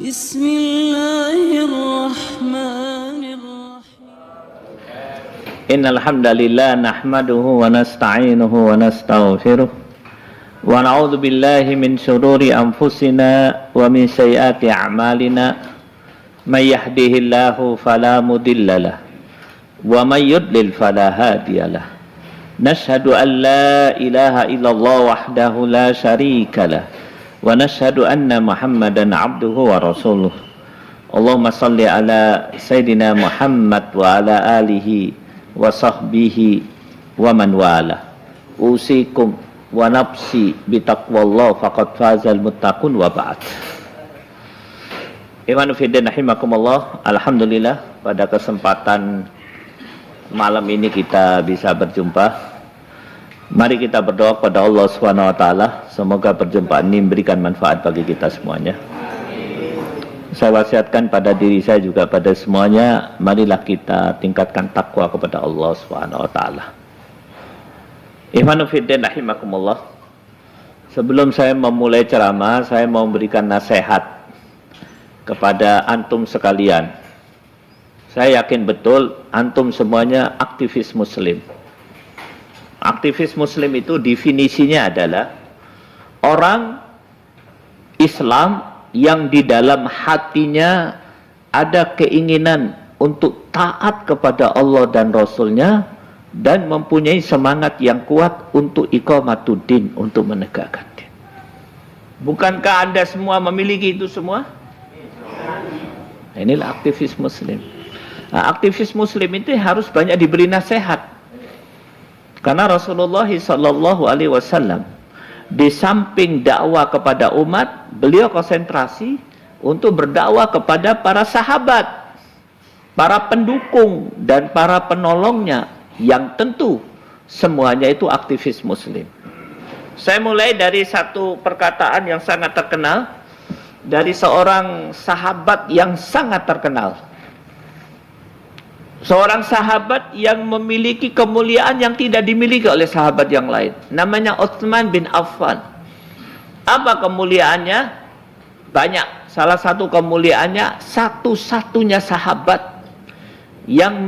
بسم الله الرحمن الرحيم إن الحمد لله نحمده ونستعينه ونستغفره ونعوذ بالله من شرور أنفسنا ومن سيئات أعمالنا من يهده الله فلا مضل له ومن يضلل فلا هادي له نشهد أن لا إله إلا الله وحده لا شريك له ونشهد أن محمدا عبده ورسوله اللهم صل على سيدنا محمد وعلى آله وصحبه ومن والاه أوصيكم ونفسي بتقوى الله فقد فاز المتقون وبعد. Ikhwan fillah rahimakumullah, alhamdulillah pada kesempatan malam ini kita bisa berjumpa. Mari kita berdoa kepada Allah Subhanahu wa taala, semoga perjumpaan ini memberikan manfaat bagi kita semuanya. Saya wasiatkan pada diri saya juga pada semuanya, marilah kita tingkatkan takwa kepada Allah Subhanahu wa taala. Ikhwanu fiddin rahimakumullah. Sebelum saya memulai ceramah, saya mau memberikan nasihat kepada antum sekalian. Saya yakin betul antum semuanya aktivis muslim. Aktivis muslim itu definisinya adalah orang Islam yang di dalam hatinya ada keinginan untuk taat kepada Allah dan Rasulnya dan mempunyai semangat yang kuat untuk iqamatuddin, untuk menegakkan din. Bukankah Anda semua memiliki itu semua? Inilah aktivis muslim. Nah, aktivis muslim itu harus banyak diberi nasihat. Karena Rasulullah SAW di samping dakwah kepada umat, beliau konsentrasi untuk berdakwah kepada para sahabat, para pendukung dan para penolongnya, yang tentu semuanya itu aktivis muslim. Saya mulai dari satu perkataan yang sangat terkenal dari seorang sahabat yang sangat terkenal. Seorang sahabat yang memiliki kemuliaan yang tidak dimiliki oleh sahabat yang lain. Namanya Utsman bin Affan. Apa kemuliaannya? Banyak. Salah satu kemuliaannya, satu-satunya sahabat yang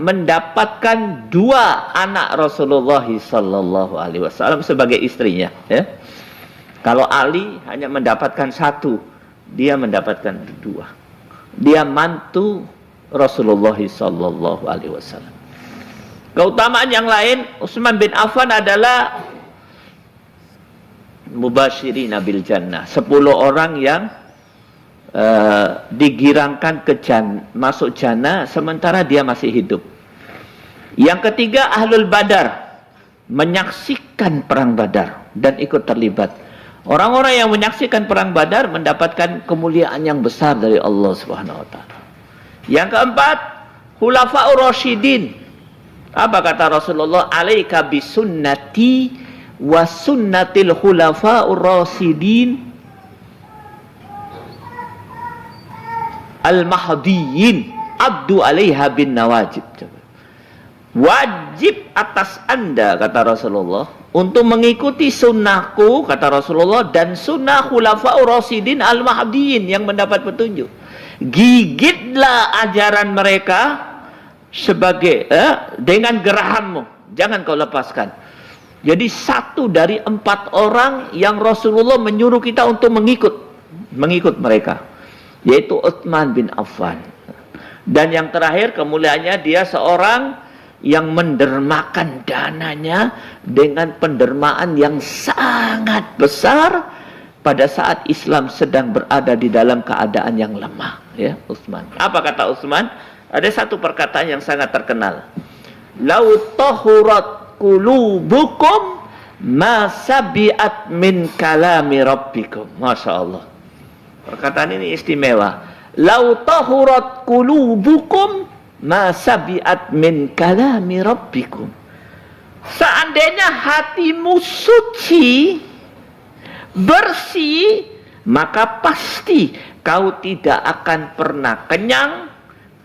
mendapatkan dua anak Rasulullah SAW sebagai istrinya. Ya. Kalau Ali hanya mendapatkan satu, dia mendapatkan dua. Dia mantu Rasulullah SAW. Keutamaan yang lain, Utsman bin Affan adalah mubashirina bil jannah, 10 orang yang digirangkan ke masuk jannah sementara dia masih hidup. Yang ketiga, Ahlul Badar, menyaksikan perang Badar dan ikut terlibat. Orang-orang yang menyaksikan perang Badar mendapatkan kemuliaan yang besar dari Allah Subhanahu wa taala. Yang keempat, Khulafaur Rasyidin. Apa kata Rasulullah? Alaika bisunnati wa sunnatil khulafaur rasyidin al-mahdiyyin abdu alaiha bin nawajib. Wajib atas Anda, kata Rasulullah, untuk mengikuti sunnahku, kata Rasulullah, dan sunnah khulafaur rasyidin al-mahdiyyin yang mendapat petunjuk. Gigitlah ajaran mereka sebagai dengan gerahammu, jangan kau lepaskan. Jadi satu dari 4 orang yang Rasulullah menyuruh kita untuk mengikut mereka, yaitu Utsman bin Affan. Dan yang terakhir kemuliaannya, dia seorang yang mendermakan dananya dengan pendermaan yang sangat besar pada saat Islam sedang berada di dalam keadaan yang lemah, ya, Utsman. Apa kata Utsman? Ada satu perkataan yang sangat terkenal. Lau tahurat qulubukum ma sabiat min kalami rabbikum. Masya Allah. Perkataan ini istimewa. Lau tahurat qulubukum ma sabiat min kalami rabbikum. Seandainya hatimu suci, bersih, maka pasti kau tidak akan pernah kenyang,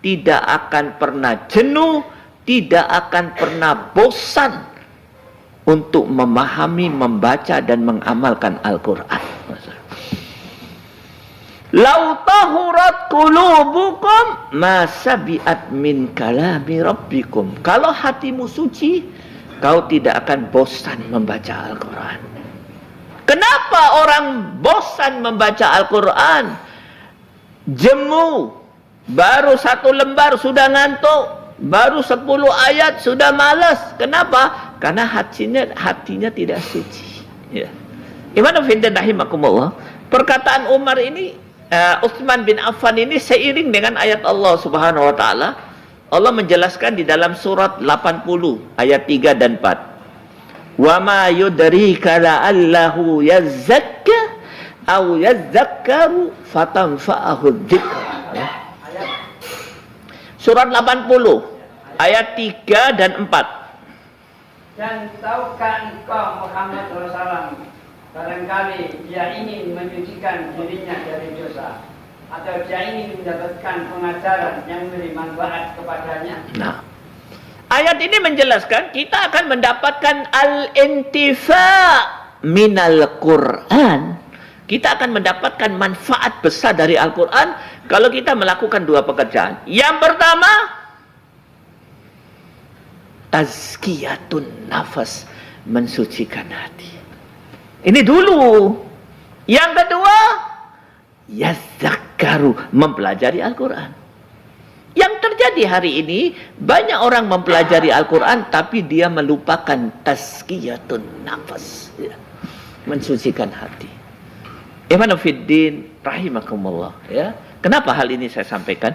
tidak akan pernah jenuh, tidak akan pernah bosan untuk memahami, membaca dan mengamalkan Al-Quran. Lau tahurat qulubukum ma sabi'at min kalami rabbikum. Kalau hatimu suci, kau tidak akan bosan membaca Al-Quran. Kenapa orang bosan membaca Al-Quran? Jemu, baru 1 lembar sudah ngantuk, baru 10 ayat sudah malas. Kenapa? Karena hatinya tidak suci. Ya. Imanu fiddin rahimakumullah. Perkataan Umar ini, Utsman bin Affan ini seiring dengan ayat Allah Subhanahu wa taala. Allah menjelaskan di dalam surat 80 ayat 3 dan 4. Wa ma yudrika la'allahu yazzakka aw yazzakkaru fatanfa'ahu dzikr. Surat 80 ayat 3 dan 4. Dan tahukah engkau Muhammad SAW, barangkali dia ingin menyucikan dirinya dari dosa, atau dia ingin mendapatkan pengajaran yang memberi manfaat kepadanya. Nah, ayat ini menjelaskan kita akan mendapatkan al-intifa' minal Qur'an. Kita akan mendapatkan manfaat besar dari Al-Quran kalau kita melakukan 2 pekerjaan. Yang pertama, tazkiyatun nafas, mensucikan hati. Ini dulu. Yang kedua, yazakkaru, mempelajari Al-Quran. Yang terjadi hari ini, banyak orang mempelajari Al-Quran tapi dia melupakan tazkiyatun nafas, ya. Mensucikan hati. Imanu fiddin rahimakumullah, ya. Kenapa hal ini saya sampaikan?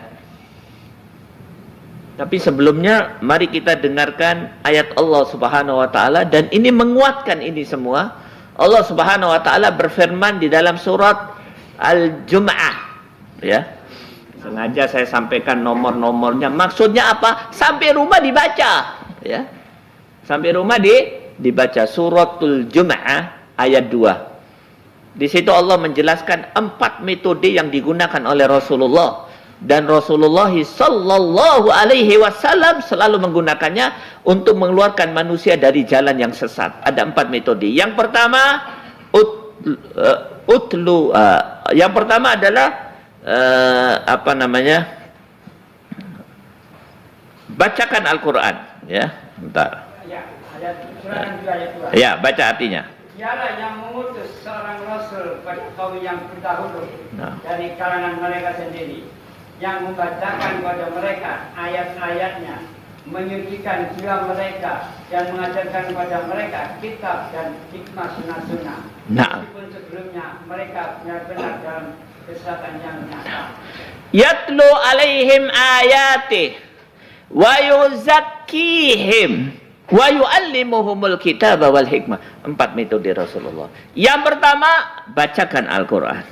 Tapi sebelumnya mari kita dengarkan ayat Allah Subhanahu wa taala, dan ini menguatkan ini semua. Allah Subhanahu wa taala berfirman di dalam surat Al-Jum'ah, ya. Sengaja saya sampaikan nomor-nomornya. Maksudnya apa? Sampai rumah dibaca, ya. Sampai rumah dibaca suratul Jum'ah ayat 2. Di situ Allah menjelaskan 4 metode yang digunakan oleh Rasulullah, dan Rasulullah sallallahu alaihi wasallam selalu menggunakannya untuk mengeluarkan manusia dari jalan yang sesat. Ada 4 metode. Yang pertama yang pertama adalah bacakan Al-Quran, ya. Bentar. Ya, baca artinya. Dialah yang mengutus seorang Rasul pada kaum yang terdahulu dari kalangan mereka sendiri, yang membacakan kepada mereka ayat-ayatnya, menyucikan jiwa mereka, dan mengajarkan kepada mereka kitab dan hikmah sunnah-sunnah. Meskipun sebelumnya mereka benar-benar dalam kesesatan yang nyata. Yatlu alaihim ayatih wa yuzakkihim wa yu'allimuhumul kitab wal hikmah. 4 metode Rasulullah. Yang pertama, bacakan Al-Quran.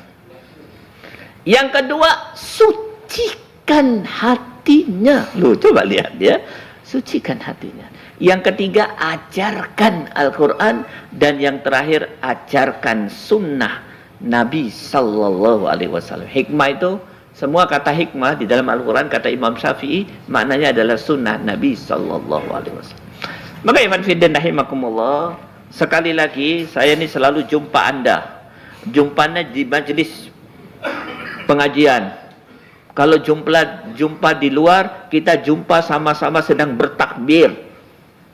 Yang kedua, sucikan hatinya. Loh, coba lihat ya. Sucikan hatinya. Yang ketiga, ajarkan Al-Quran. Dan yang terakhir, ajarkan sunnah Nabi sallallahu alaihi wasallam. Hikmah itu, semua kata hikmah di dalam Al-Quran, kata Imam Syafi'i, maknanya adalah sunnah Nabi sallallahu alaihi wasallam. Maka iman fiddin rahimakumullah, sekali lagi saya ini selalu jumpa Anda. Jumpanya di majelis pengajian. Kalau jumpa di luar, kita jumpa sama-sama sedang bertakbir,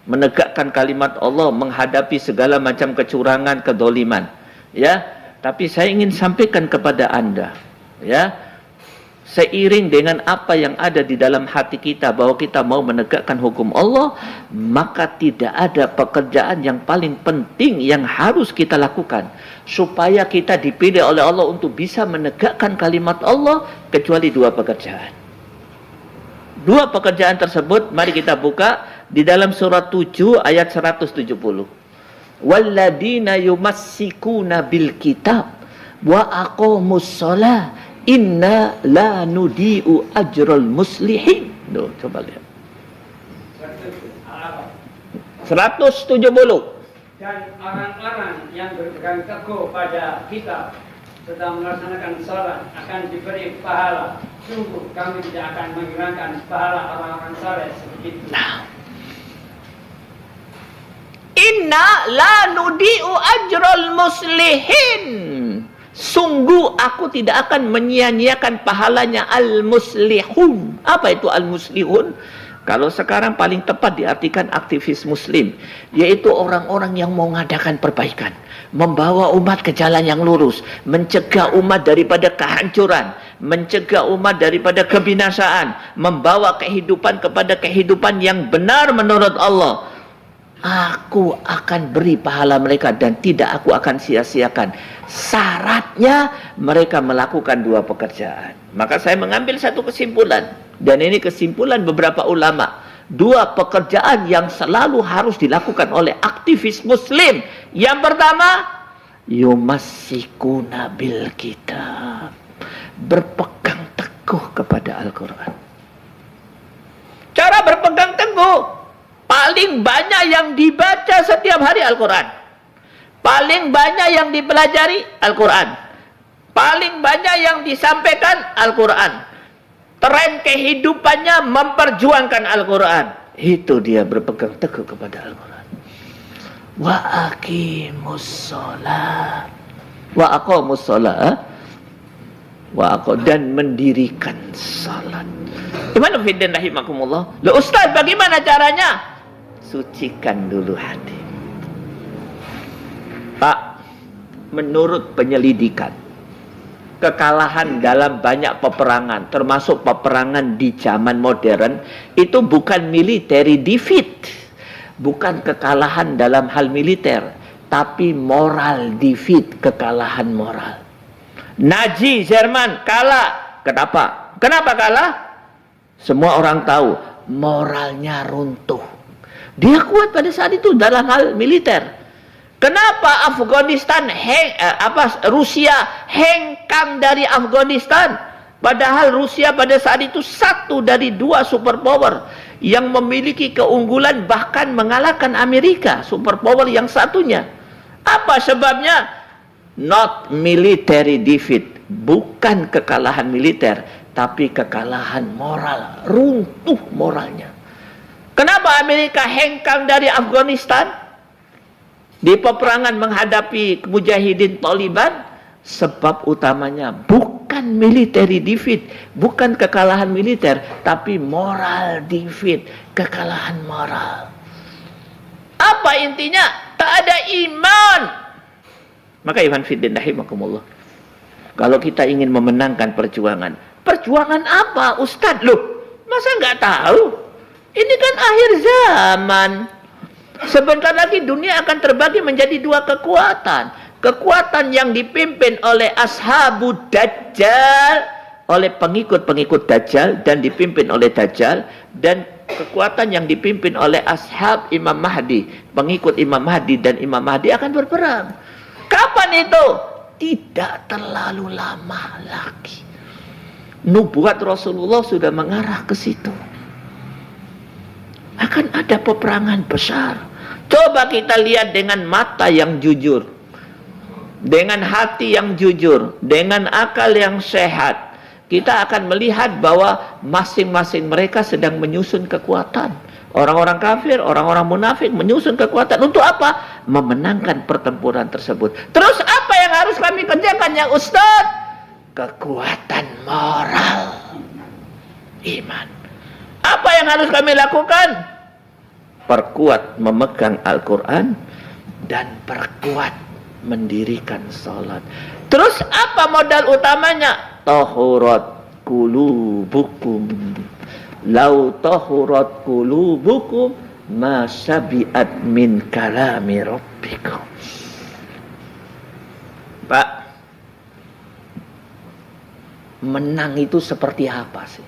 menegakkan kalimat Allah, menghadapi segala macam kecurangan, kedoliman, ya. Tapi saya ingin sampaikan kepada Anda, ya, seiring dengan apa yang ada di dalam hati kita bahwa kita mau menegakkan hukum Allah, maka tidak ada pekerjaan yang paling penting yang harus kita lakukan supaya kita dipilih oleh Allah untuk bisa menegakkan kalimat Allah, kecuali 2 pekerjaan. 2 pekerjaan tersebut mari kita buka di dalam surat 7 ayat 170. Walladzina yumassikuna bil kitab wa aqamus shalah inna la nudi'u ajral muslihin. Duh, coba lihat. 170. Dan orang-orang yang berpegang teguh pada kitab serta melaksanakan salat akan diberi pahala. Sungguh kami tidak akan menghilangkan pahala orang-orang saleh sedikit. Nah, inna la nudi'u ajral muslihin. Sungguh aku tidak akan menyia-nyiakan pahalanya al-muslihun. Apa itu al-muslihun? Kalau sekarang paling tepat diartikan aktivis muslim, yaitu orang-orang yang mau mengadakan perbaikan, membawa umat ke jalan yang lurus, mencegah umat daripada kehancuran, mencegah umat daripada kebinasaan, membawa kehidupan kepada kehidupan yang benar menurut Allah. Aku akan beri pahala mereka dan tidak aku akan sia-siakan. Syaratnya mereka melakukan dua pekerjaan. Maka saya mengambil satu kesimpulan, dan ini kesimpulan beberapa ulama. Dua pekerjaan yang selalu harus dilakukan oleh aktivis muslim. Yang pertama, yumassikuna bil kitab, berpegang teguh kepada Al-Quran. Cara berpegang teguh, paling banyak yang dibaca setiap hari Al-Quran. Paling banyak yang dipelajari Al-Quran. Paling banyak yang disampaikan Al-Quran. Tren kehidupannya memperjuangkan Al-Quran. Itu dia berpegang teguh kepada Al-Quran. Wa aqimus sholat. Wa aqamus sholat. Dan mendirikan salat. Gimana fiddin rahimakumullah? Loh Ustaz, bagaimana caranya? Sucikan dulu hati. Pak, menurut penyelidikan, kekalahan dalam banyak peperangan, termasuk peperangan di zaman modern, itu bukan military defeat, bukan kekalahan dalam hal militer, tapi moral defeat, kekalahan moral. Nazi Jerman kalah. Kenapa? Kenapa kalah? Semua orang tahu, moralnya runtuh. Dia kuat pada saat itu dalam hal militer. Kenapa Afghanistan Rusia hengkang dari Afghanistan? Padahal Rusia pada saat itu satu dari dua superpower yang memiliki keunggulan, bahkan mengalahkan Amerika, superpower yang satunya. Apa sebabnya? Not military defeat, bukan kekalahan militer, tapi kekalahan moral, runtuh moralnya. Kenapa Amerika hengkang dari Afghanistan di peperangan menghadapi mujahidin Taliban? Sebab utamanya bukan military defeat, bukan kekalahan militer, tapi moral defeat, kekalahan moral. Apa intinya? Tak ada iman. Maka Iwan fiddin rahimakumullah, kalau kita ingin memenangkan perjuangan, perjuangan apa Ustadz? Loh, masa nggak tahu? Ini kan akhir zaman. Sebentar lagi dunia akan terbagi menjadi dua kekuatan. Kekuatan yang dipimpin oleh ashabud Dajjal, oleh pengikut-pengikut Dajjal dan dipimpin oleh Dajjal, dan kekuatan yang dipimpin oleh ashab Imam Mahdi, pengikut Imam Mahdi, dan Imam Mahdi akan berperang. Kapan itu? Tidak terlalu lama lagi. Nubuat Rasulullah sudah mengarah ke situ. Akan ada peperangan besar. Coba kita lihat dengan mata yang jujur, dengan hati yang jujur, dengan akal yang sehat. Kita akan melihat bahwa masing-masing mereka sedang menyusun kekuatan. Orang-orang kafir, orang-orang munafik menyusun kekuatan. Untuk apa? Memenangkan pertempuran tersebut. Terus apa yang harus kami kerjakan ya Ustaz? Kekuatan moral, iman. Apa yang harus kami lakukan? Perkuat memegang Al-Quran dan perkuat mendirikan salat. Terus apa modal utamanya? Tahurat qulubukum. Lau tahurat qulubukum ma syabi'at min kalami rabbikum. Pak, menang itu seperti apa sih?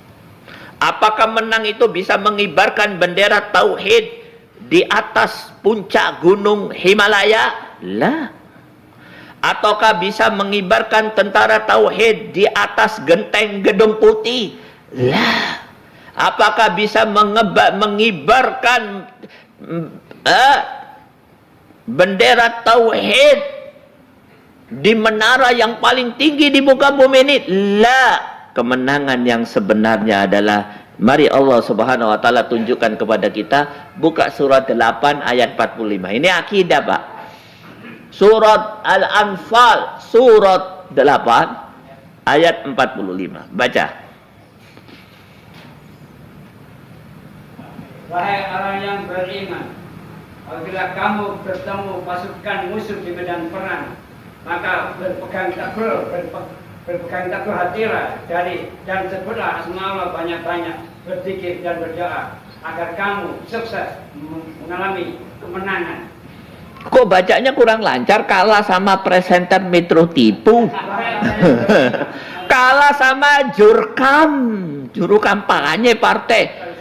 Apakah menang itu bisa mengibarkan bendera tauhid di atas puncak gunung Himalaya? Lah. Ataukah bisa mengibarkan tentara tauhid di atas genteng Gedung Putih? Lah. Apakah bisa mengibarkan bendera tauhid di menara yang paling tinggi di muka bumi ini? La. Kemenangan yang sebenarnya adalah, mari Allah Subhanahu wa taala tunjukkan kepada kita. Buka surat 8 ayat 45. Ini akidah, Pak. Surat Al-Anfal, surat 8 ayat 45. Baca. Wahai orang yang beriman, apabila kamu bertemu pasukan musuh di medan perang, maka berpegang teguh hatilah dan sebutlah asma Allah banyak-banyak, berzikir dan berdoa agar kamu sukses mengalami kemenangan. Kok bacanya kurang lancar, kalah sama presenter Metro Tipu. Kalah sama juru kampanye partai.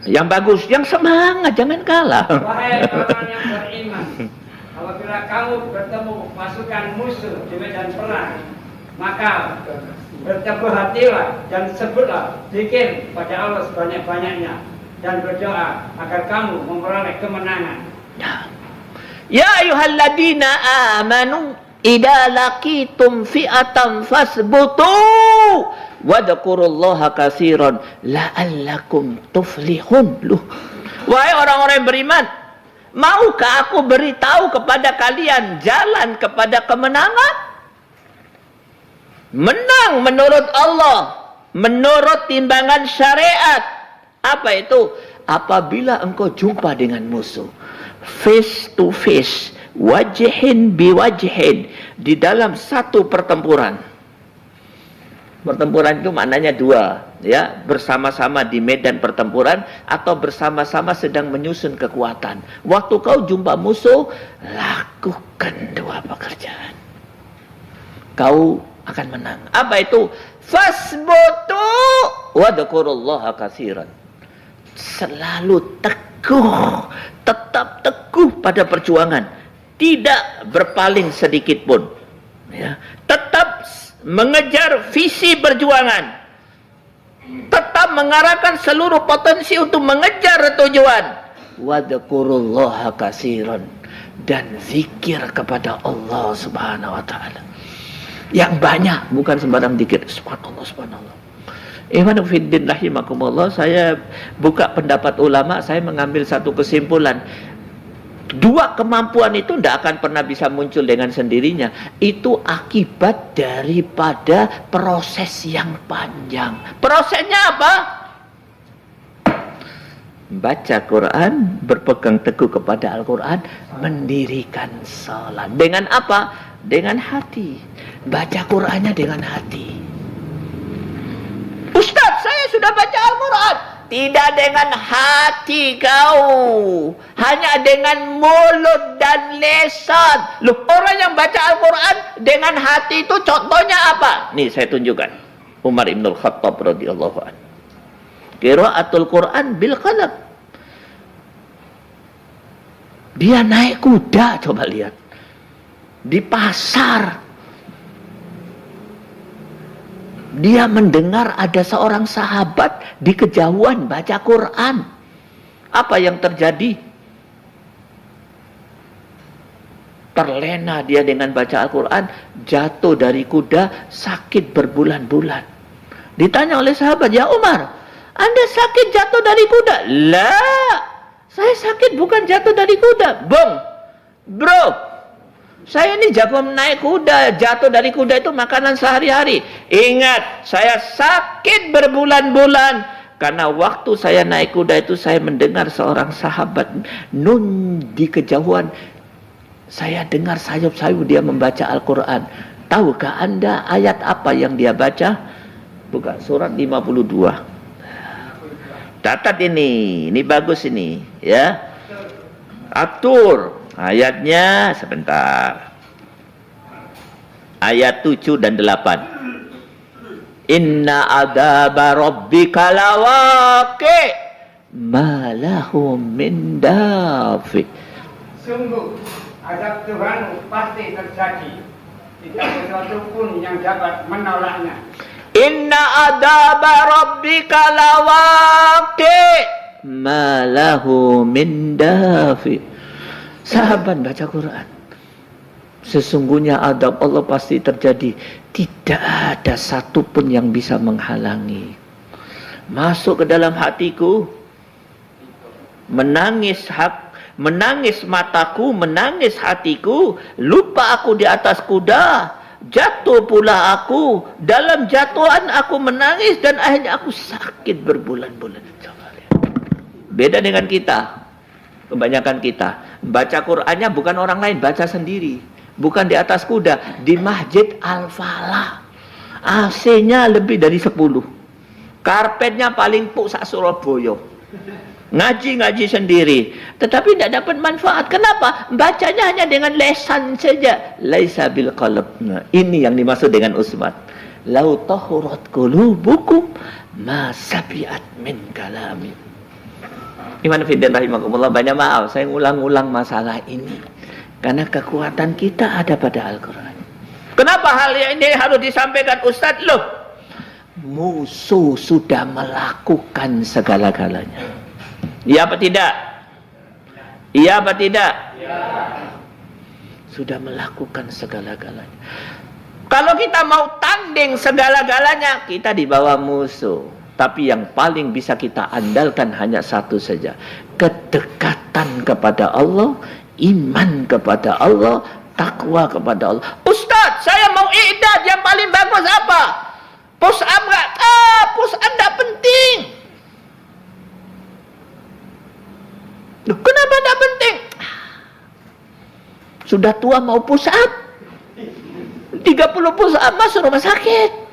Yang bagus, yang semangat, jangan kalah. Wahai orang yang beriman, apabila kamu bertemu pasukan musuh di medan perang, maka berteguh hatilah dan sebutlah zikir pada Allah sebanyak-banyaknya dan berdoa agar kamu memperoleh kemenangan. Ya ayyuhalladzina amanu idza laqitum fi'atan fasbutu wadhkurullaha katsiran la'allakum tuflihun. Wahai orang-orang yang beriman, maukah aku beritahu kepada kalian jalan kepada kemenangan? Menang menurut Allah, menurut timbangan syariat. Apa itu? Apabila engkau jumpa dengan musuh face to face, wajhin biwajhin, di dalam satu pertempuran. Pertempuran itu maknanya dua, ya, bersama-sama di medan pertempuran atau bersama-sama sedang menyusun kekuatan. Waktu kau jumpa musuh, lakukan dua pekerjaan, kau akan menang. Apa itu? Fasbutu wadhkurullaha katsiran. Selalu teguh, tetap teguh pada perjuangan, tidak berpaling sedikit pun, ya. Tetap mengejar visi perjuangan, tetap mengarahkan seluruh potensi untuk mengejar tujuan. Wadhkurullaha katsiran, dan zikir kepada Allah Subhanahu wa taala yang banyak, bukan sembarang zikir. Subhanallah, subhanallah. Ikhwan fiddin rahimakumullah, saya buka pendapat ulama, saya mengambil satu kesimpulan. Dua kemampuan itu tidak akan pernah bisa muncul dengan sendirinya. Itu akibat daripada proses yang panjang. Prosesnya apa? Baca Quran, berpegang teguh kepada Al-Quran, mendirikan salat. Dengan apa? Dengan hati. Baca Qurannya dengan hati. Ustaz, saya sudah baca Al-Quran. Tidak dengan hati kau, hanya dengan mulut dan lisan. Loh, orang yang baca Al-Quran dengan hati itu contohnya apa? Nih saya tunjukkan. Umar Ibn Khattab radhiyallahu anhu. Qiraatul Quran bil qalb. Dia naik kuda, coba lihat. Di pasar. Dia mendengar ada seorang sahabat di kejauhan baca Quran. Apa yang terjadi? Terlena dia dengan baca Al-Quran, jatuh dari kuda, sakit berbulan-bulan. Ditanya oleh sahabat, ya Umar, Anda sakit jatuh dari kuda? Lah, saya sakit bukan jatuh dari kuda. Bro, saya ini jago naik kuda, jatuh dari kuda itu makanan sehari-hari. Ingat, saya sakit berbulan-bulan karena waktu saya naik kuda itu saya mendengar seorang sahabat nun di kejauhan. Saya dengar sayup-sayup dia membaca Al-Quran. Tahukah Anda ayat apa yang dia baca? Buka surat 52. Catat ini bagus ini, ya. Atur. Ayatnya sebentar. Ayat 7 dan 8. Inna adzaba rabbika lawaqi ma lahu min dafi. Sungguh azab Tuhan pasti terjadi. Tidak ada sesuatu pun yang dapat menolaknya. Inna adzaba rabbika lawaqi ma lahu min dafi. Sahabat baca Quran, sesungguhnya adab Allah pasti terjadi. Tidak ada satupun yang bisa menghalangi. Masuk ke dalam hatiku, menangis mataku, menangis hatiku, lupa aku di atas kuda, Jatuh pula aku. Dalam jatuhan aku menangis dan akhirnya aku sakit berbulan-bulan. Coba lihat. Beda dengan kita. Kebanyakan kita baca Qur'annya bukan orang lain, baca sendiri. Bukan di atas kuda, di Masjid Al-Falah. AC-nya lebih dari 10. Karpetnya paling puk sak Surabaya. Ngaji sendiri, tetapi tidak dapat manfaat. Kenapa? Bacanya hanya dengan lesan saja. Laisa bil qalb. Nah, ini yang dimaksud dengan usmat. Lau tahurat qulubukum ma sabiat min kalami. Iman fiddin rahimakumullah, banyak maaf saya ngulang-ulang masalah ini karena kekuatan kita ada pada Al-Qur'an. Kenapa hal ini harus disampaikan Ustaz? Loh, musuh sudah melakukan segala-galanya. Iya apa tidak? Iya apa tidak? Ya. Sudah melakukan segala-galanya. Kalau kita mau tanding segala-galanya, kita di bawah musuh. Tapi yang paling bisa kita andalkan hanya satu saja. Kedekatan kepada Allah, iman kepada Allah, takwa kepada Allah. Ustaz, saya mau i'dad, yang paling bagus apa? Push up enggak? Push up enggak penting. Kenapa tidak penting? Sudah tua mau push up 30 push up masuk rumah sakit.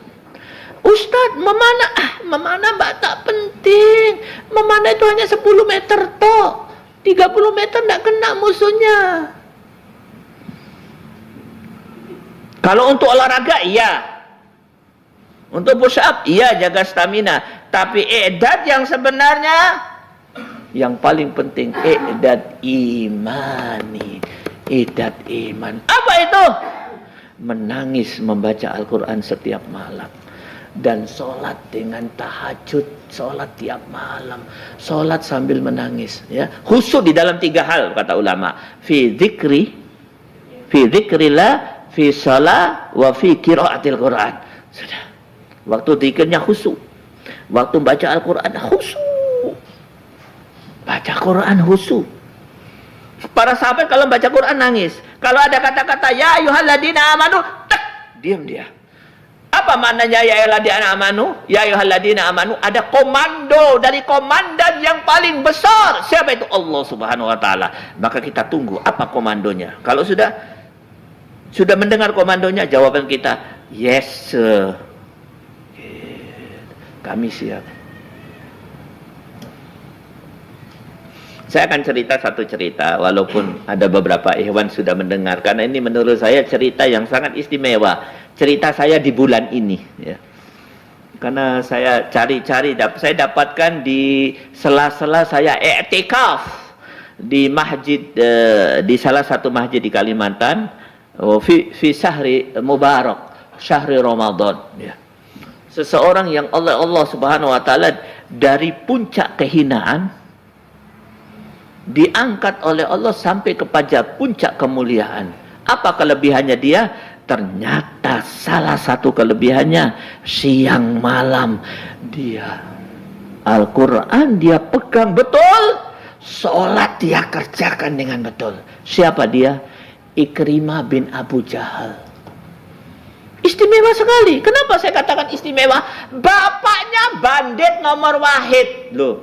Ustaz, memanah mbak tak penting. Memanah itu hanya 10 meter toh. 30 meter tidak kena musuhnya. Kalau untuk olahraga iya. Untuk push up iya, jaga stamina. Tapi i'dad yang sebenarnya, yang paling penting i'dad imani, i'dad iman. Apa itu? Menangis membaca Al-Quran setiap malam dan sholat dengan tahajud, sholat tiap malam, sholat sambil menangis. Ya, khusyuk di dalam 3 hal kata ulama: fi dzikrillah, fi shalah, wa fi qiraatil Quran. Sudah. Waktu dzikirnya khusyuk, waktu baca Al-Quran khusyuk. Baca Quran khusyuk. Para sahabat kalau baca Quran nangis. Kalau ada kata-kata ya ayyuhalladzina amanu, tak, diam dia. Apa maknanya ya ayyuhalladzina amanu? Ya ayyuhalladzina amanu, ada komando dari komandan yang paling besar. Siapa itu? Allah Subhanahu wa taala. Maka kita tunggu apa komandonya. Kalau sudah mendengar komandonya, jawaban kita yes sir. Kami siap. Saya akan cerita satu cerita, walaupun ada beberapa ikhwan sudah mendengar, karena ini menurut saya cerita yang sangat istimewa. Cerita saya di bulan ini, ya. Karena saya cari-cari, saya dapatkan di sela-sela saya i'tikaf di masjid, di salah satu masjid di Kalimantan, fi syahri mubarak, syahri Ramadan. Ya. Seseorang yang Allah Subhanahu Wa Taala dari puncak kehinaan diangkat oleh Allah sampai kepada puncak kemuliaan. Apa kelebihannya dia? Ternyata salah satu kelebihannya, siang malam dia Al-Quran dia pegang betul, sholat dia kerjakan dengan betul. Siapa dia? Ikrimah bin Abu Jahal. Istimewa sekali. Kenapa saya katakan istimewa? Bapaknya bandit nomor wahid. Loh,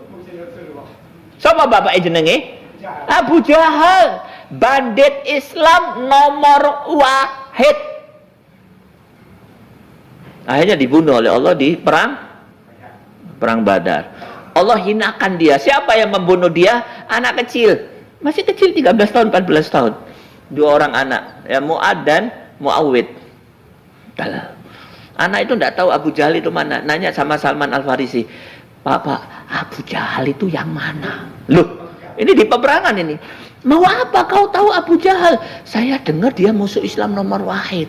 siapa bapak jenenge? Abu Jahal, bandit Islam nomor wahid. Akhirnya dibunuh oleh Allah di perang Badar. Allah hinakan dia. Siapa yang membunuh dia? Anak kecil. Masih kecil, 13 tahun, 14 tahun. 2 orang anak, ya, Mu'ad dan Mu'awid. Anak itu tidak tahu Abu Jahal itu mana. Nanya sama Salman Al-Farisi, Pak, Abu Jahal itu yang mana? Loh, ini di peperangan ini. Mau apa kau tahu Abu Jahal? Saya dengar dia musuh Islam nomor wahid.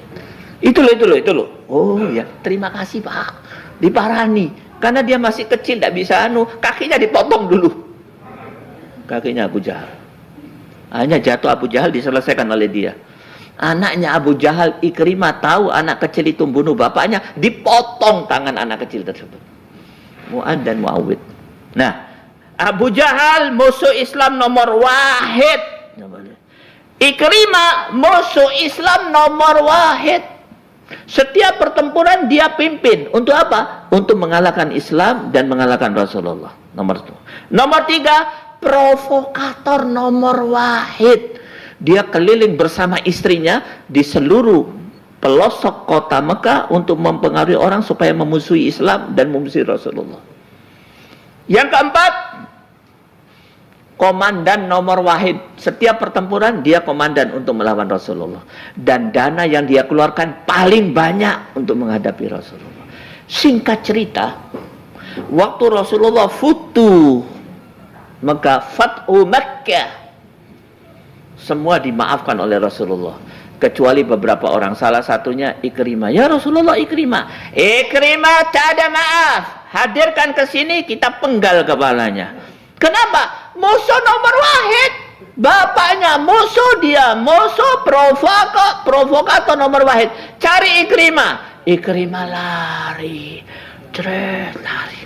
Itu loh. Oh ya, terima kasih Pak. Diparani. Karena dia masih kecil, tidak bisa kakinya dipotong dulu. Kakinya Abu Jahal. Hanya jatuh Abu Jahal diselesaikan oleh dia. Anaknya Abu Jahal, Ikrimah, tahu anak kecil itu bunuh bapaknya, dipotong tangan anak kecil tersebut. Mu'ad dan Mu'awid. Nah, Abu Jahal musuh Islam nomor wahid. Ikrimah musuh Islam nomor wahid. Setiap pertempuran dia pimpin. Untuk apa? Untuk mengalahkan Islam dan mengalahkan Rasulullah. Nomor 2. Nomor 3, provokator nomor wahid. Dia keliling bersama istrinya di seluruh pelosok kota Mekah untuk mempengaruhi orang supaya memusuhi Islam dan memusuhi Rasulullah. Yang keempat, komandan nomor wahid. Setiap pertempuran dia komandan untuk melawan Rasulullah. Dan dana yang dia keluarkan paling banyak untuk menghadapi Rasulullah. Singkat cerita, waktu Rasulullah futuh Mekah, Fathu Makkah, semua dimaafkan oleh Rasulullah. Kecuali beberapa orang. Salah satunya Ikrimah. Ya Rasulullah, Ikrimah. Ikrimah tak ada maaf. Hadirkan ke sini, kita penggal kepalanya. Kenapa? Musuh nomor wahid. Bapaknya musuh dia. Musuh provokator nomor wahid. Cari Ikrimah. Ikrimah lari. Lari.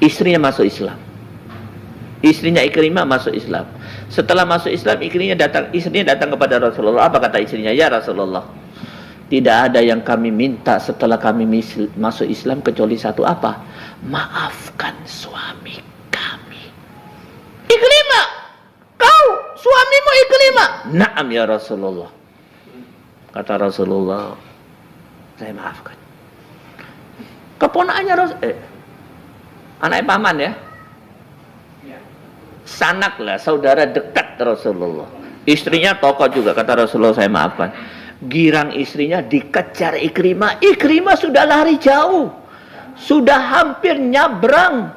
Istrinya masuk Islam. Istrinya Ikrimah masuk Islam. Setelah masuk Islam, istrinya datang kepada Rasulullah. Apa kata istrinya? Ya Rasulullah, tidak ada yang kami minta setelah kami masuk Islam kecuali satu. Apa? Maafkan suami kami. Ikrimah, kau suamimu Ikrimah? Naam ya Rasulullah. Kata Rasulullah, saya maafkan. Keponakannya anaknya paman ya, sanak lah, saudara dekat Rasulullah. Istrinya tokoh juga. Kata Rasulullah, saya maafkan. Girang istrinya dikejar Ikrimah. Ikrimah sudah lari jauh, sudah hampir nyabrang,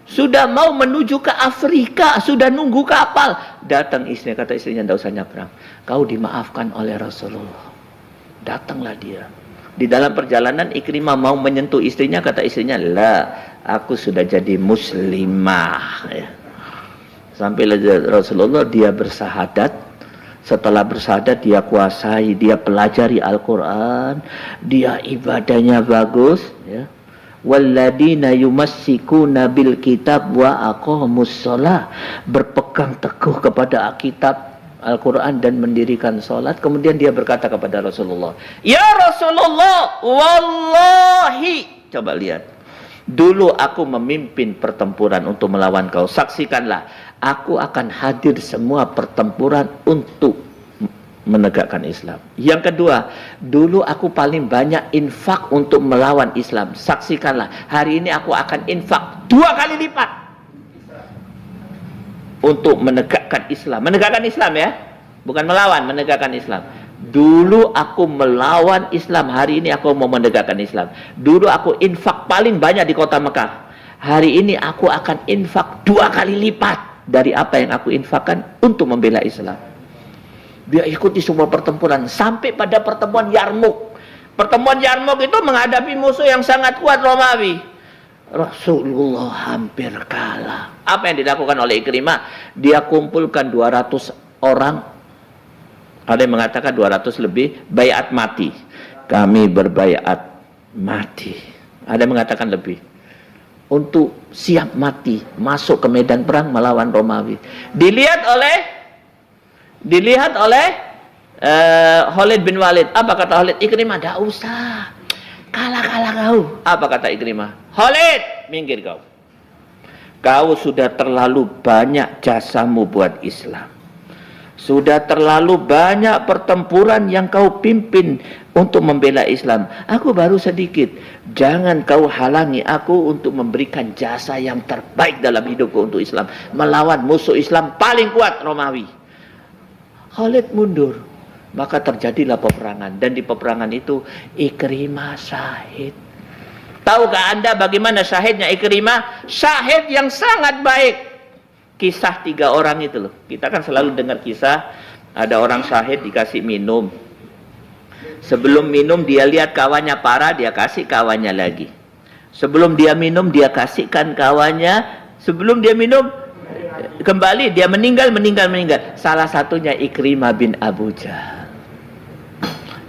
sudah mau menuju ke Afrika, sudah nunggu kapal. Datang istrinya. Kata istrinya, tidak usah nyabrang, kau dimaafkan oleh Rasulullah. Datanglah dia. Di dalam perjalanan Ikrimah mau menyentuh istrinya. Kata istrinya, lah, aku sudah jadi muslimah ya. Sampai Rasulullah dia bersahadat. Setelah bersahadat dia kuasai, dia pelajari Al-Quran, dia ibadahnya bagus ya. Walladina yumassikuna bil kitab wa aqamus shalah, berpegang teguh kepada kitab Al-Quran dan mendirikan salat. Kemudian dia berkata kepada Rasulullah, ya Rasulullah, wallahi, coba lihat, dulu aku memimpin pertempuran untuk melawan kau. Saksikanlah, aku akan hadir semua pertempuran untuk menegakkan Islam. Yang kedua, dulu aku paling banyak infak untuk melawan Islam. Saksikanlah, hari ini aku akan infak 2 kali lipat untuk menegakkan Islam. Menegakkan Islam ya, bukan melawan, menegakkan Islam. Dulu aku melawan Islam, hari ini aku mau menegakkan Islam. Dulu aku infak paling banyak di kota Mekah, hari ini aku akan infak 2 kali lipat dari apa yang aku infakkan untuk membela Islam. Dia ikuti semua pertempuran sampai pada pertemuan Yarmuk. Pertemuan Yarmuk itu menghadapi musuh yang sangat kuat, Romawi. Rasulullah hampir kalah. Apa yang dilakukan oleh Ikrimah? Dia kumpulkan 200 orang. Ada yang mengatakan 200 lebih, bayat mati. Kami berbayat mati. Ada yang mengatakan lebih. Untuk siap mati, masuk ke medan perang melawan Romawi. Dilihat oleh Khalid bin Walid. Apa kata Khalid? Ikrimah, tidak usah, kalah kau. Apa kata Ikrimah? Khalid, minggir kau. Kau sudah terlalu banyak jasamu buat Islam. Sudah terlalu banyak pertempuran yang kau pimpin untuk membela Islam. Aku baru sedikit. Jangan kau halangi aku untuk memberikan jasa yang terbaik dalam hidupku untuk Islam. Melawan musuh Islam paling kuat, Romawi. Khalid mundur. Maka terjadilah peperangan. Dan di peperangan itu Ikrimah syahid. Tahukah Anda bagaimana syahidnya Ikrimah? Syahid yang sangat baik. Kisah 3 orang itu loh. Kita kan selalu dengar kisah, ada orang syahid dikasih minum. Sebelum minum dia lihat kawannya parah, dia kasih kawannya lagi. Sebelum dia minum dia kasihkan kawannya. Sebelum dia minum kembali dia meninggal. Salah satunya Ikrimah bin Abu Jahal.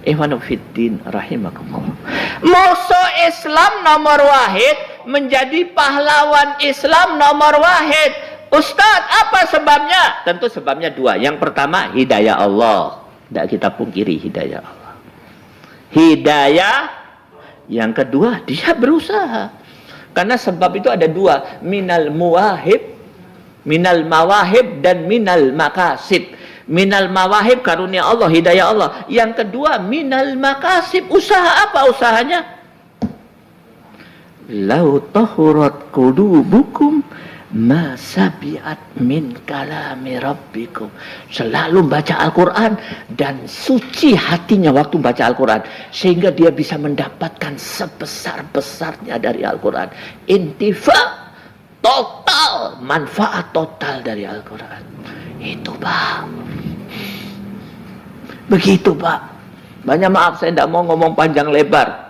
Ihwanufiddin rahimakumullah. Musuh Islam nomor wahid menjadi pahlawan Islam nomor wahid. Ustadz, apa sebabnya? Tentu sebabnya 2. Yang pertama, hidayah Allah. Tidak kita pungkiri hidayah Allah. hidayah. Yang kedua, dia berusaha. Karena sebab itu ada dua, minal mawahib dan minal makasib. Minal mawahib karunia Allah, hidayah Allah. Yang kedua, minal makasib, usaha apa usahanya? Lau tahurat qulubukum ma sabi'at min kalami rabbikum. Selalu baca Al-Quran dan suci hatinya waktu baca Al-Quran, sehingga dia bisa mendapatkan sebesar-besarnya dari Al-Quran. Intifa total, manfaat total dari Al-Quran. Itu Pak. Begitu Pak. Banyak maaf saya tidak mau ngomong panjang lebar.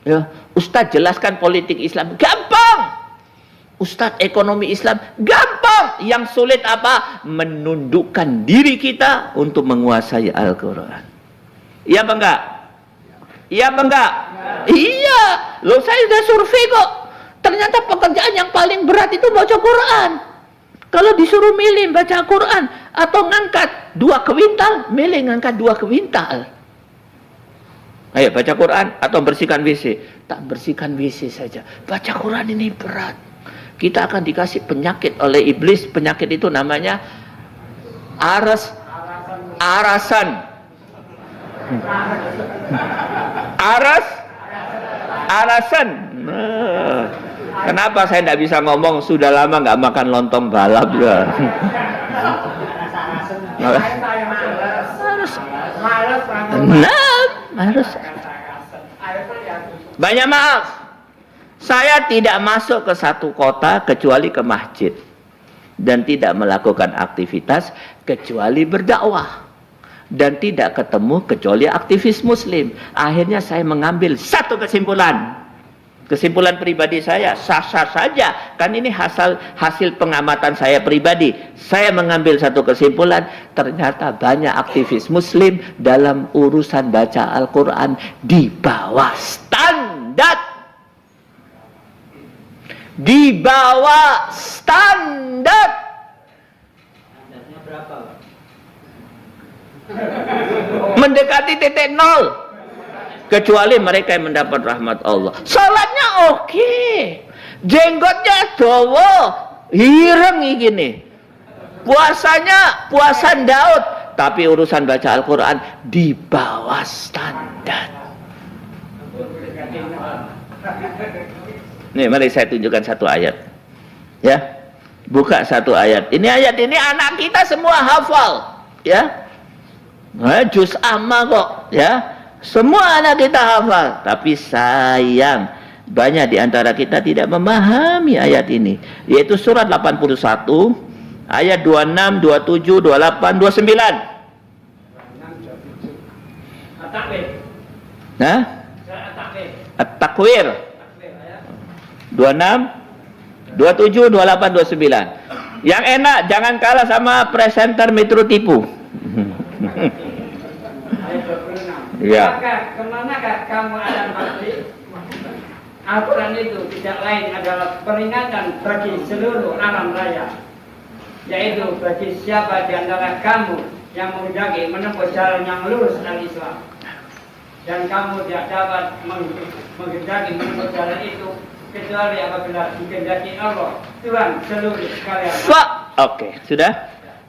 Ya, Ustadz jelaskan politik Islam gampang. Ustadz ekonomi Islam gampang. Yang sulit apa? Menundukkan diri kita untuk menguasai Al-Quran. Iya apa enggak? Iya apa enggak? Iya. Loh saya sudah survei kok. Ternyata pekerjaan yang paling berat itu baca Quran. Kalau disuruh milih baca Quran atau ngangkat 2 kuintal, milih ngangkat 2 kuintal. Ayo baca Quran atau bersihkan WC. Tak bersihkan WC saja. Baca Quran ini berat. Kita akan dikasih penyakit oleh iblis. Penyakit itu namanya arasan. Arasan. Kenapa saya tidak bisa ngomong? Sudah lama nggak makan lontong balap ya. Harus. Banyak maaf. Saya tidak masuk ke satu kota kecuali ke masjid. Dan tidak melakukan aktivitas kecuali berdakwah. Dan tidak ketemu kecuali aktivis muslim. Akhirnya saya mengambil satu kesimpulan. Kesimpulan pribadi saya, sah-sah saja. Kan ini hasil pengamatan saya pribadi. Saya mengambil satu kesimpulan, ternyata banyak aktivis muslim dalam urusan baca Al-Quran di bawah standar. Di bawah standar. Mendekati titik nol. Kecuali mereka yang mendapat rahmat Allah. Salatnya oke. Jenggotnya dawa, hireng gini. Puasanya puasa Daud, tapi urusan baca Al-Quran di bawah standar. Nih, mari saya tunjukkan satu ayat. Ya. Buka satu ayat. Ini ayat ini anak kita semua hafal, ya. Nah, juz amma kok, ya. Semua anak kita hafal, tapi sayang banyak di antara kita tidak memahami ayat ini, yaitu surat 81 ayat 26, 27, 28, 29. Nah, At-Takwir 26, 27, 28, 29. Yang enak jangan kalah sama presenter Metro Tipu. Ya. Maka kemanakah kamu akan balik? Al-Quran itu tidak lain adalah peringatan bagi seluruh alam raya, yaitu bagi siapa di antara kamu yang menghendaki menempuh jalan yang lurus al-Islam, dan kamu tidak dapat menghendaki menempuh jalan itu kecuali apabila dikehendaki Allah, Tuhan seluruh sekalian. Oke, sudah.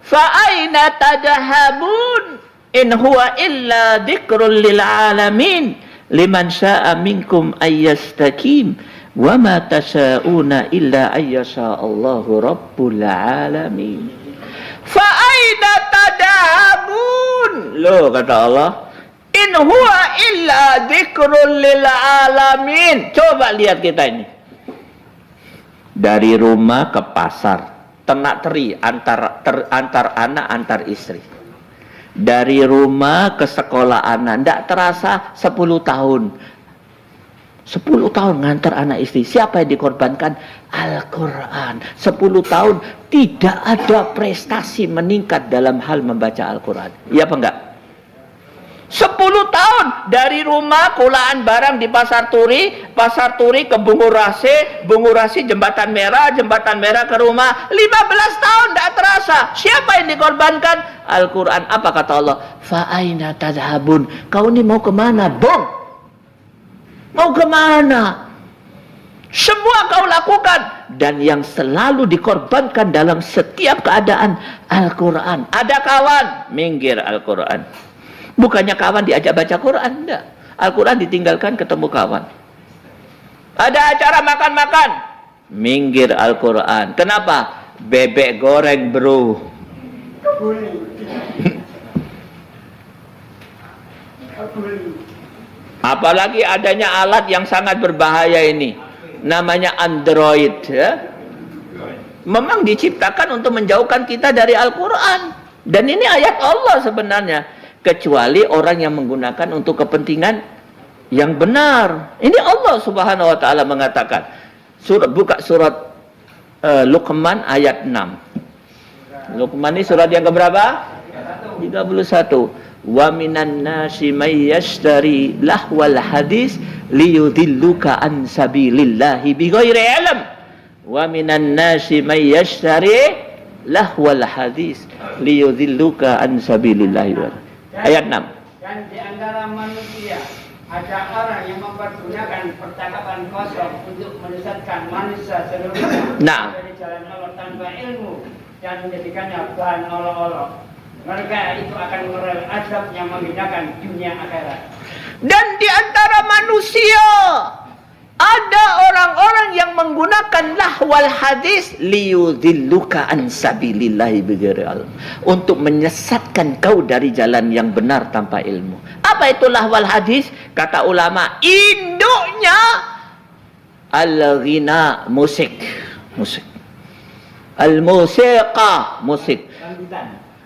Fa aina tadhabun? In huwa illa dzikrul lil alamin liman syaa'a minkum ayyastaqim wa ma tasyauna illa ayyasha Allahu rabbul alamin. Fa aina tadhabun? Loh kata Allah, in huwa illa dzikrul lil alamin. Coba lihat kita ini. Dari rumah ke pasar, ternak teri antar anak antar istri. Dari rumah ke sekolah anak, tidak terasa 10 tahun. 10 tahun ngantar anak istri. Siapa yang dikorbankan? Al-Quran. 10 tahun tidak ada prestasi meningkat dalam hal membaca Al-Quran. Iya apa enggak? 10 tahun dari rumah kulaan barang di Pasar Turi ke Bungurasi Jembatan Merah ke rumah. 15 tahun tidak terasa. Siapa yang dikorbankan? Al-Quran. Apa kata Allah? Fa aina tadhabun? Kau ini mau kemana, Bung? Mau kemana? Semua kau lakukan. Dan yang selalu dikorbankan dalam setiap keadaan Al-Quran. Ada kawan, minggir Al-Quran. Bukannya kawan diajak baca Quran, enggak. Al-Quran ditinggalkan, ketemu kawan. Ada acara makan-makan, minggir Al-Quran. Kenapa? Bebek goreng, bro. Apalagi adanya alat yang sangat berbahaya ini, namanya Android, ya. Memang diciptakan untuk menjauhkan kita dari Al-Quran. Dan ini ayat Allah sebenarnya. Kecuali orang yang menggunakan untuk kepentingan yang benar. Ini Allah Subhanahu wa ta'ala mengatakan. Buka surat Luqman ayat 6. Luqman ini surat yang keberapa? 31. Wa minan nasi may yashtari lahwal hadis liyudilluka an sabilillahi bighairi ilm. Wa minan nasi may yashtari lahwal hadis liyudilluka an sabilillahi. Ayat 6. Dan di antara manusia ada orang yang mempergunakan percakapan kosong untuk menyesatkan manusia seluruhnya dari jalan Allah tanpa ilmu dan menjadikannya bahan olok-olok. Mereka itu akan mengenal azab yang menghinakan dunia akhirat. Dan di antara manusia ada orang-orang yang menggunakan lahwal hadis liyudilluka an sabilillahi bighairi ilm, untuk menyesatkan kau dari jalan yang benar tanpa ilmu. Apa itu lahwal hadis? Kata ulama, induknya al-ghina, musik. Al-musiqa, musik.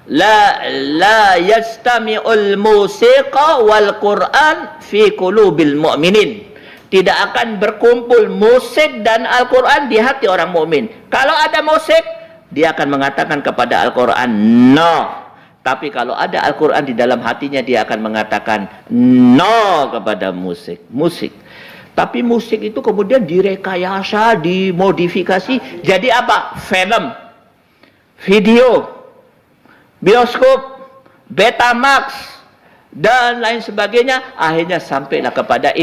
La yastami'ul musiqa wal Qur'an fi qulubil mu'minin. Tidak akan berkumpul musik dan Al-Quran di hati orang mukmin. Kalau ada musik, dia akan mengatakan kepada Al-Quran no. Tapi kalau ada Al-Quran di dalam hatinya, dia akan mengatakan no kepada musik. Tapi musik itu kemudian direkayasa, dimodifikasi. Jadi apa? Film, video, bioskop, Betamax, dan lain sebagainya. Akhirnya sampailah kepada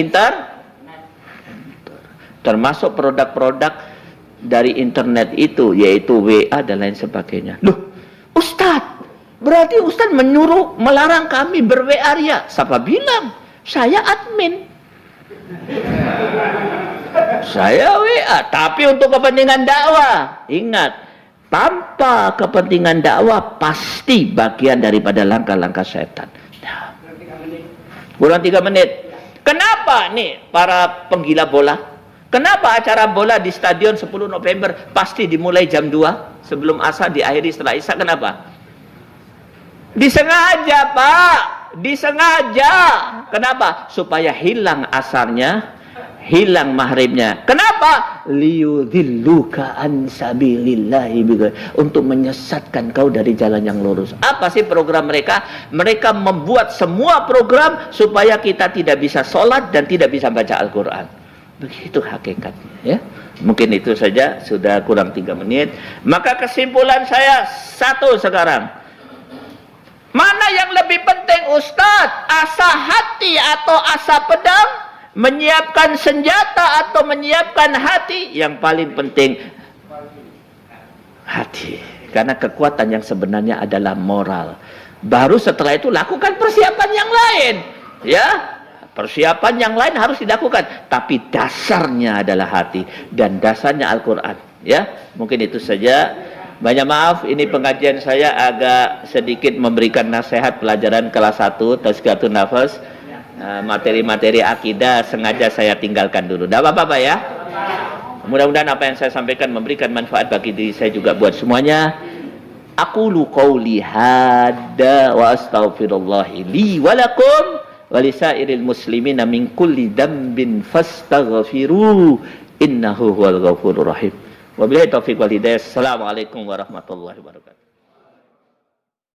termasuk produk-produk dari internet itu, yaitu WA dan lain sebagainya. Loh, Ustadz, berarti Ustadz melarang kami ber-WA ria. Siapa bilang? Saya admin. Saya WA, tapi untuk kepentingan dakwah. Ingat, tanpa kepentingan dakwah pasti bagian daripada langkah-langkah setan. Kurang 3 menit. Kenapa nih para penggila bola? Kenapa acara bola di stadion 10 November pasti dimulai jam 2 sebelum asar, diakhiri setelah isya? Kenapa? Disengaja, Pak. Disengaja. Kenapa? Supaya hilang asarnya, hilang maghribnya. Kenapa? Liyudilluka an sabilillahi, untuk menyesatkan kau dari jalan yang lurus. Apa sih program mereka? Mereka membuat semua program supaya kita tidak bisa sholat dan tidak bisa baca Al-Quran. Begitu hakikatnya, ya. Mungkin itu saja, sudah kurang 3 menit. Maka kesimpulan saya satu sekarang. Mana yang lebih penting, Ustadz? Asa hati atau asa pedang? Menyiapkan senjata atau menyiapkan hati? Yang paling penting hati. Karena kekuatan yang sebenarnya adalah moral. Baru setelah itu lakukan persiapan yang lain, ya. Persiapan yang lain harus dilakukan, tapi dasarnya adalah hati dan dasarnya Al-Quran. Ya, mungkin itu saja. Banyak maaf, ini pengajian saya agak sedikit memberikan nasihat pelajaran kelas 1 Tazkiyatun Nafas. Materi-materi akidah sengaja saya tinggalkan dulu. Tidak apa-apa, Pak, ya. Mudah-mudahan apa yang saya sampaikan memberikan manfaat bagi diri saya juga buat semuanya. Aqulu qawli hadza wa astaghfirullahi li wa lakum walisairil muslimina min kulli dambin fastaghfiru innahu huwal ghafurur rahim. Wabillahi taufiq wal hidayah. Assalamualaikum warahmatullahi wabarakatuh.